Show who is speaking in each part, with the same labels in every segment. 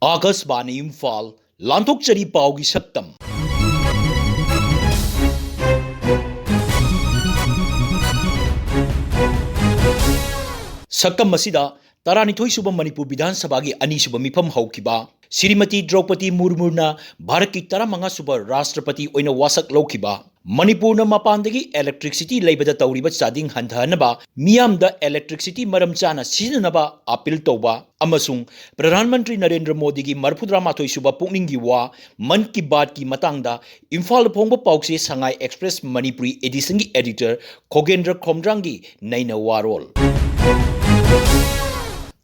Speaker 1: आकाशवाणी इम्फाल लांथोकचरी पाउगी सक्तम सक्तम मसीदा तरानिथोई सुबह मणिपुर विधानसभा की अनीसुब मिफम हौकिबा श्रीमती द्रौपदी मुर्मुना भारत की 15 सुबह राष्ट्रपति ओइना वासक लौकिबा मणिपुर मपानदगी इलेक्ट्रिसिटी लेबदा तौरिबा चादिंग हंथनबा मियामदा इलेक्ट्रिसिटी मरम चाना सिजनबा अपील तौबा अमसुंग प्रधानमंत्री नरेंद्र मोदी की 42 सुबह पुकनिंगी वा मन की बात की मतंगदा इम्फाल फोंग पाउसे संगाई एक्सप्रेस मणिपुरी एडिशन की एडिटर खोगेंद्र खोमद्रांगी नैना वारोल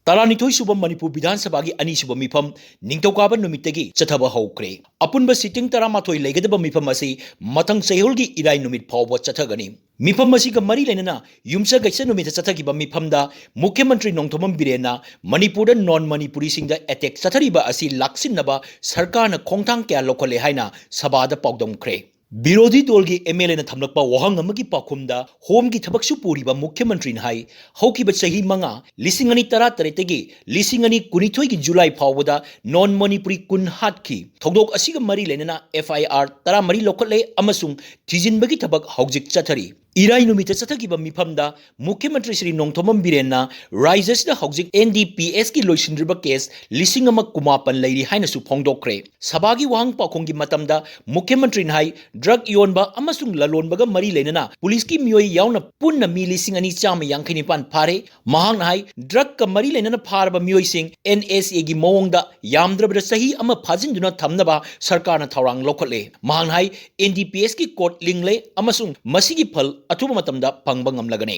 Speaker 1: तरानिथोई सुबह मणिपुर विधानसभा की अनीसुब मिफम निंगथौकाबा नुमित्तगी चथबा हौख्रे अपुनबा सिटिंग 13 लेगदबा मिफम असी मथंग चैहोल की इराई नुमित फावबा चथगनी मिफम असी का मरी लेना युमसा गैसा नुमित चथगिबा मिफमदा मुख्यमंत्री नोंथोमम बिरेना मणिपुर नॉन मणिपुरी सिंगदा अटैक चथरिबा असी लाक्सिनबा सरकारना खोंथांग क्या लोखले हाइना सभादा पाउदमख्रे विरोधी दल की एमएलए थमलप वहांगम की पाखुमदा होम की थबकसु पूरीबा मुख्यमंत्री हाई हौकिबा चही मंगा 2013 की 2019 की जुलाई फावदा नॉन मणिपुरी कुन हाटकी थौदोक असिगा मरी लेना FIR 13 लौखले अमसुंग थिजिनबगी थबक हौजिक चथरी इराई नुमित चथगिबा मिफमदा मुख्यमंत्री श्री नोंथोमम बिरेना राइजेस हौजिक NDPS की लोइसिंद्रिबा केस 1990 लेरी हाइनसु फोंदोक्रे सभागी वाहंग पाखोंगी मतमदा मुख्यमंत्री हाई ड्रग योनबा अमसुंग ललोनबगा मरी लेना पुलिस की मियोई यावना पुन्ना मी 2,259 फारे महांग हाई ड्रग का मरी लेना फारबा मियोई सिंग NSA की मओंगदा यामद्रबदा सही अमा फाजिनदुना थमनबा सरकारना थौरांग लोखले महांग हाई NDPS की कोर्ट लिंगले अमसुंग मसीगी फल अथुब मतमदा पंगबा ngamlagane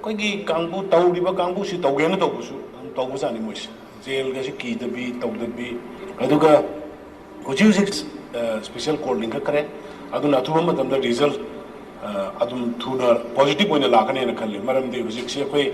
Speaker 2: कोई कांगबू तौरिबा कांगबू सि तौगेना तौबसु तौबजानि मोइस जेल गसि कीदबी तौदबी अदुगा हुजिक स्पेशल कोर्ट लिंक करे अदुना अथुब मतमदा रिजल्ट अदुम थुना पॉजिटिव ओइना लाखने न खल्ले मरमदि हुजिक से कोई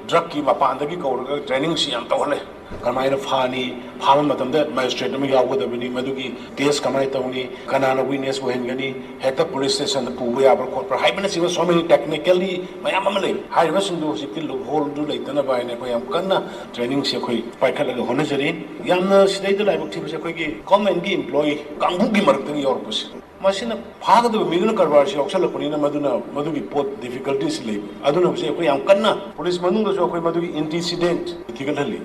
Speaker 2: ड्रग की मपानदगी कौरगा ट्रेनिंग सि याम तौले कमाइना फानी फाम मतमदा मजिस्ट्रेट में यावगदबनी मदुगी टेस्ट कमाइ तौनी कनाना विटनेस वहेनगनी हेक्टर पुलिस स्टेशन पुबो याबर कोपर हाइबना सिवा सो मेनी टेक्निकली मयाम अमले हाइबा सिंदु हुजिक लुप होल दु लेतना बायने को याम कन्ना ट्रेनिंग से कोई पाइखलगा होनजरी यामना सिदैदा लाइबक थिबसे कोई गवर्नमेंट की एम्प्लॉय कांगबू की मरकतगी यावरपस मसिना फागदब मिगना कारबार से औसलपनिना मदुगी पोत डिफिकल्टीज ले अदुना से कोई याम कन्ना पुलिस मनुंग सो कोई मदुगी इंसिडेंट थिगलहली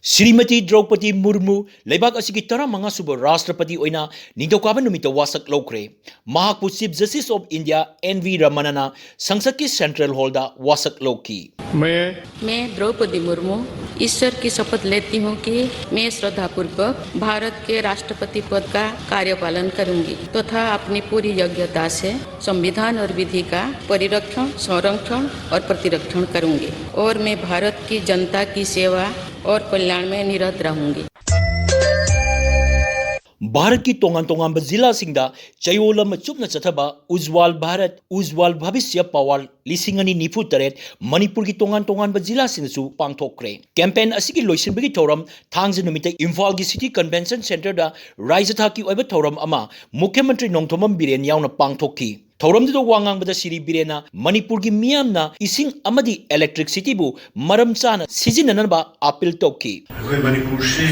Speaker 1: श्रीमती द्रौपदी मुर्मू लेबाक असिगी 15 सुबह राष्ट्रपति ओइना निंथौकाबा नुमित वासक लौख्रे महाकु chief justice of India NV Ramana संसद के सेंट्रल हॉल दा वासक लौकी
Speaker 3: मैं द्रौपदी मुर्मू ईश्वर की शपथ लेती हूँ कि मैं श्रद्धापूर्वक भारत के राष्ट्रपति पद का कार्यपालन करूंगी तथा अपनी पूरी योग्यता से संविधान और विधि का परिरक्षण संरक्षण और प्रतिरक्षण करूंगी और मैं भारत की जनता की सेवा और कल्याण में निरत रहूंगी।
Speaker 1: भारत की तोंगान जिला सिंगदा चयोलम चुपना चथबा उज्ज्वल भारत उज्ज्वल भविष्य पवार 2024 मणिपुर की तोंगान जिला सिंगसु पांगथोक्रे कैंपेन असिगी लोइसिनबगी थौरम थांगजे नुमिते इम्फाल की सिटी कन्वेंशन सेंटर दा राइजथा की ओइबा थौरम अमा मुख्यमंत्री नोंथोमम बिरेन यावना पांगथोक्थी थौरमदो वांगांगबदा श्री बिरेना मणिपुर की मियामना इसिंग अमदी इलेक्ट्रिसिटी बु मरम चाना सिजिननबा अपील तौकी
Speaker 2: मणिपुर से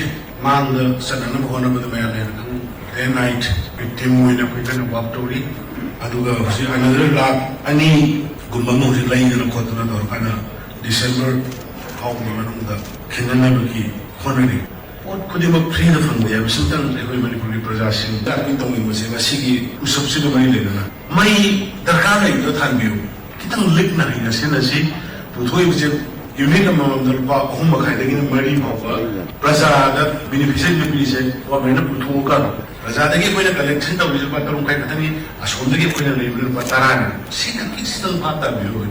Speaker 2: मांग सनन होनबद मैलेन डे नाइट विक्टिम होइना कोइना वाक तौरी अदुगा हसी अनदर लाख अनि गुम्बम हसी लाइन खोतना दरखाना डिसेंबर फाउंग मनुंदा खिननाबकी होनरी और खुदिमक फ्री द फंग या बिसंतन एकोइ मणिपुरी प्रजा सिंग दाकिन तोंग मसे मसिगी उसबसिद बनि लेना मई दरकार है तो थानबियो कितन लिखना है सेनसी पुथोइ बजे यूनिट अममदल पा अहुम मखाइदगी मरी फाव प्रजा द बेनिफिशियरी पिलिसे वा बेना पुथोका प्रजा दगी कोइना कलेक्शन तौरिज पा तरुम kai खतनी असोंदगी कोइना लेबर पा तरान सिन किसितन पाता बियो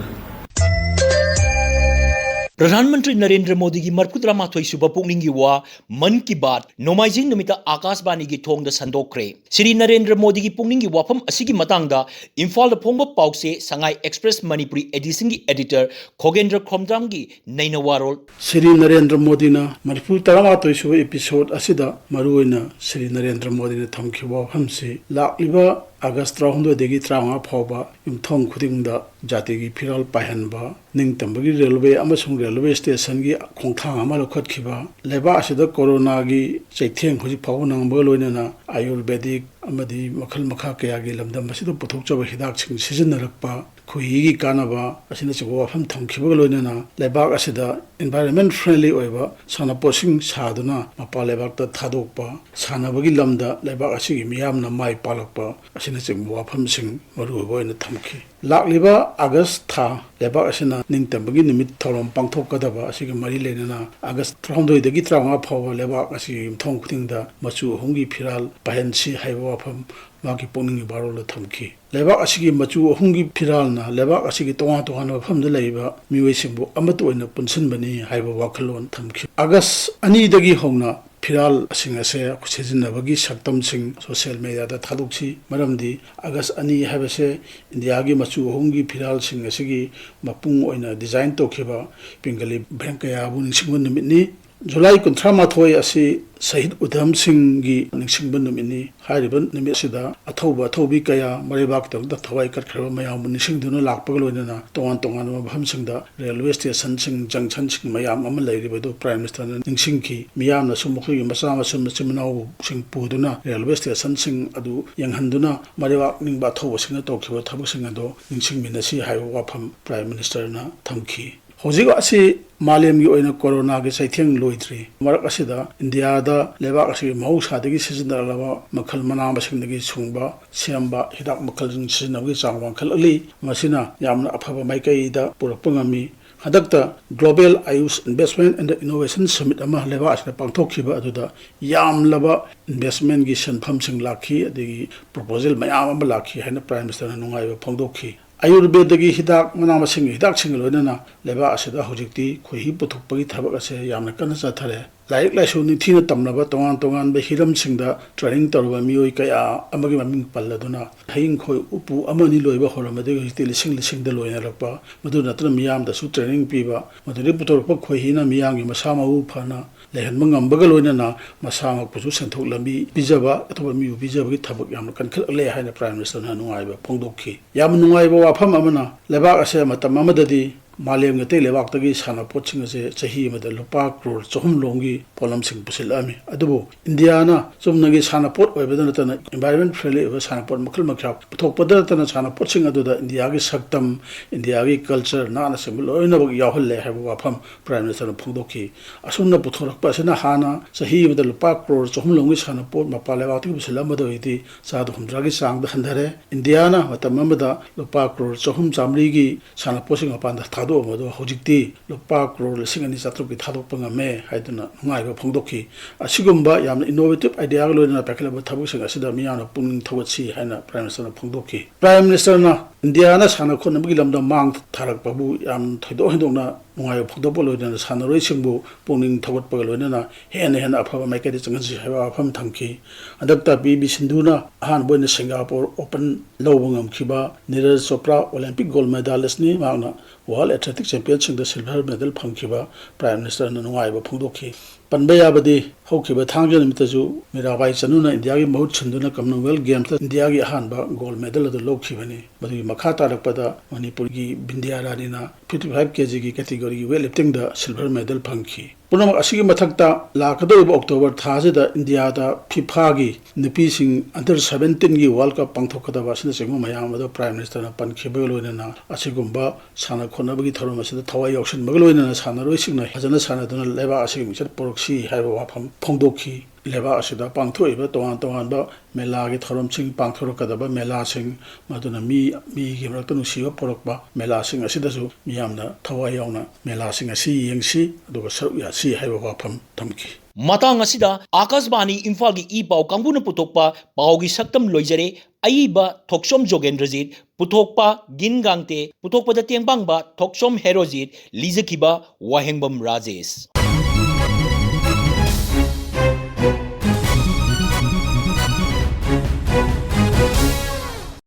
Speaker 1: प्रधानमंत्री नरेंद्र मोदी की 42 सुबह पुकनिंगी वा मन की बात नोमाइजिंग नुमित आकाशवाणी की थोंग संदोक्रे श्री नरेंद्र मोदी की पुकनिंगी वाफम असिगी मतंगदा इम्फाल फोंग पाउसे संगाई एक्सप्रेस मणिपुरी एडिशन की एडिटर खोगेंद्र खोमद्राम की नैना वारोल
Speaker 4: श्री नरेंद्र मोदी ना मणिपुर 13 सुबह एपिसोड असिदा मरुइना श्री नरेंद्र मोदी ने थमखिबा वाफम से लाक्लिबा August 3-35 fauba yumthong khudingda jatigi phiral pahanba ningtambagi railway amasung railway station gi khongthang ama lokhatkhiba leba asida corona gi chaitheng huji phau nangba loinana ayurvedic amadi makhal makha kaya gi lamdam asida puthokchaba hidak sing sizinnarakpa khuigi kanaba asina chigo afam thamkhiba loinana lebak asida environment friendly oiba sanaposing saduna mapa lebak ta thadokpa sanabagi lamda lebak asigi miyamna mai palakpa asina chigo afam sing maru boina thamkhi lakliba August tha lebak asina ningtambagi nimit thorom pangthokadaba asigi mari lenana August 3 dagi 35 phawa lebak asigi thong khudingda machu hongi phiral pahensi haiwa afam maki poning barol thamki lebak asigi machu hongi phiral na lebak asigi tonga tonga famda leiba miwesingbu amatu oina punsinbani haiba wakhalon thamki August 2 dagi hongna phiral asing ase khusejinabagi saktam sing social media da thadukchi maramdi August 2 habase India gi machu hongi phiral sing asigi mapung oina design tokhiba pingali bhankaya bu ningsingbu nimitni July 13 asi Shahid Udham Singh gi ningsingbu nimitni hariban nimit sida athoba thobi kaya maribak tang da thawai katkhara mayam ningsingduna lakpag loinana tongan tongan mabham singda railway station sing junction sing mayam am leiribedu prime minister ningsingki miyam na sumukhi masa masum chimnau sing puduna railway station sing adu yanghanduna maribak ningba thoba sing tokhiba thabuk sing ado ningsingminasi haiwa wafam prime minister na thamki Hojik asi Malayam gi oina corona gi saitheng loitri marak asida India da lebak asi mau sadagi season laba makhal mana basing dagi sungba siamba hidak makhal jing season gi changwa khal ali masina yamna aphaba maikai da purakpangami hadakta Global Ayush Investment and Innovation Summit ama leba asna pangthokhiba aduda yam laba investment gi sanpham sing lakhi adigi proposal mayam am lakhi haina prime minister na nungai ba phongdokhi Ayurvedic hidak manama sing hidak sing loinana leba asida hojikti khohi puthukpagi thabak ase yamna kana chathare laik laisu ni thina tamnaba tongan tongan be hiram singda training torba mioi kaya amagi maming palladuna haing khoi upu amani loiba horamade hiti lising da loina rakpa madu natna miyam da su training piba maduri putorpa khoi hina miyangi masama u phana lehan mangam bagal loinana masama pusu santhok lambi bijaba athoba miu bijaba gi thabak yamna kankhal le haina prime minister na nungai ba phongdokhi yam nungai ba wafam amana leba ase matam amadadi Malayam ngate lewak tagi sana poching ase chahi amada lupa crore chahum longi polam sing pusilami adubo India na chumnagi sana pot oibadana tana environment friendly oba sana pot makhal makhap puthok padana tana sana poching aduda India gi saktam India gi culture na na sim loina bag yahulle haiba wafam prime minister phongdokhi asunna puthorak pa sina hana chahi amada lupa crore chahum longi sana pot mapa lewak tagi pusilama do iti sadu humdra gi sang da khandare India na matam amada lupa crore chahum chamri gi sana poching apanda do modo hojikti lupa crore lising ani chatruk ki thadok panga me haiduna ngai ba phongdokhi asigumba yamna innovative idea loina pakalaba thabuk sing asida miyana pung thawatsi haina prime minister na phongdokhi prime minister na India na sana khon ngi lamda mang tharak babu yam thoido hindokna ngai phongdok loina sana roi singbu pungning thawat pa loina na hen aphaba mai kadi changan si haiwa pham thamki adakta PV Sindhuna han boina Singapore open lobungam khiba Neeraj Chopra Olympic gold medalist ni magna World Athletic Championship the silver medal phangkhiba prime minister na nungai ba phongdokhi panbaya badi hokhiba thangja nimitaju mirabai chanuna India gi mahut chanduna Commonwealth Games India gi hanba gold medal adu lokhibani badi makha tarakpada Manipur gi Bindia Rani na 55 kg gi category gi weightlifting da silver medal phangkhi punam asigi mathakta lakado October thajida India da FIFA gi nupi sing under 17 gi World Cup pangthokada wasina chengma mayam adu prime minister na pankhiba loina asigumba sana khonabagi tharum asida thawai yauksin magloina sana roi singna hajana sana duna leba asigi michar poroksi haiba wafam phongdokhi leba asida pangthoiba tongan ba mela gi tharum sing pangthorokadaba mela sing maduna mi gi maraktanu siwa porokba mela sing asida su miyamna thawai yauna mela sing asi yengsi aduga saru ya si haiba wafam thamki
Speaker 1: Matang asida Akashbani Imphal gi ipau kanguna putokpa paugi saktam loijare aiba Thokchom Jogendrajit putokpa gin gangte putokpa da tengbangba Thokchom Herojit lijakiba Wahengbam Rajesh